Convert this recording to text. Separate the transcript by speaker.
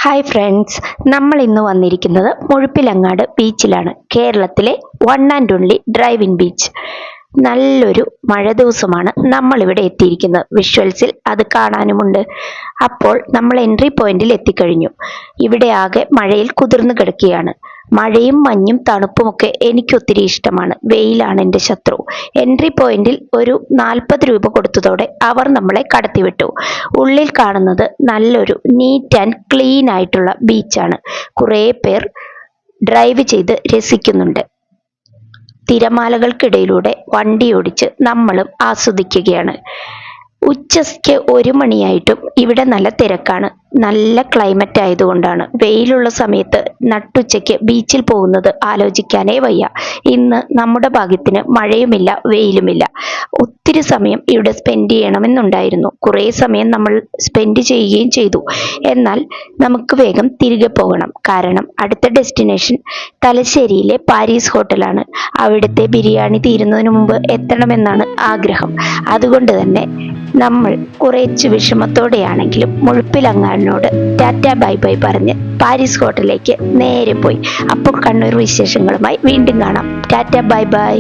Speaker 1: Hi friends, നമ്മൾ ഇന്ന് വന്നിരിക്കുന്നത് മുഴുപ്പിലങ്ങാട് ബീച്ചിലാണ്. കേരളത്തിലെ one and only drive in beach. നല്ലൊരു മഴ ദിവസമാണ് നമ്മൾ ഇവിടെ എത്തിയിരിക്കുന്നത്. വിഷ്വൽസിൽ അത് കാണാനുമുണ്ട്. അപ്പോൾ നമ്മൾ എൻട്രി പോയിന്റിൽ എത്തിക്കഴിഞ്ഞു. ഇവിടെ ആകെ മഴയിൽ കുതിർന്നു കിടക്കുകയാണ്. മഴയും മഞ്ഞും തണുപ്പുമൊക്കെ എനിക്കൊത്തിരി ഇഷ്ടമാണ്. വെയിലാണ് എൻ്റെ ശത്രു. എൻട്രി പോയിന്റിൽ ഒരു 40 രൂപ കൊടുത്തതോടെ അവർ നമ്മളെ കടത്തിവിട്ടു. ഉള്ളിൽ കാണുന്നത് നല്ലൊരു നീറ്റ് ആൻഡ് ക്ലീൻ ആയിട്ടുള്ള ബീച്ചാണ്. കുറേ പേർ ഡ്രൈവ് ചെയ്ത് രസിക്കുന്നുണ്ട്. തിരമാലകൾക്കിടയിലൂടെ വണ്ടി ഓടിച്ച് നമ്മളും ആസ്വദിക്കുകയാണ്. ഉച്ചയ്ക്ക് 1 മണിയായിട്ടും ഇവിടെ നല്ല തിരക്കാണ്. നല്ല ക്ലൈമറ്റ് ആയതുകൊണ്ടാണ്. വെയിലുള്ള സമയത്ത് നട്ടുച്ചയ്ക്ക് ബീച്ചിൽ പോകുന്നത് ആലോചിക്കാനേ വയ്യ. ഇന്ന് നമ്മുടെ ഭാഗ്യത്തിന് മഴയുമില്ല, വെയിലുമില്ല. ഒത്തിരി സമയം ഇവിടെ സ്പെൻഡ് ചെയ്യണമെന്നുണ്ടായിരുന്നു. കുറേ സമയം നമ്മൾ സ്പെൻഡ് ചെയ്യുകയും ചെയ്തു. എന്നാൽ നമുക്ക് വേഗം തിരികെ പോകണം. കാരണം അടുത്ത ഡെസ്റ്റിനേഷൻ തലശ്ശേരിയിലെ പാരീസ് ഹോട്ടലാണ്. അവിടുത്തെ ബിരിയാണി തീരുന്നതിന് മുമ്പ് എത്തണമെന്നാണ് ആഗ്രഹം. അതുകൊണ്ട് തന്നെ നമ്മൾ കുറച്ച് വിഷമത്തോടെയാണെങ്കിലും മുഴുപ്പിലങ്ങാടിനോട് ടാറ്റ ബൈ ബൈ പറഞ്ഞ് പാരീസ് ഹോട്ടലിലേക്ക് നേരെ പോയി. അപ്പോൾ കണ്ണൂർ വിശേഷങ്ങളുമായി വീണ്ടും കാണാം. Tata bye bye.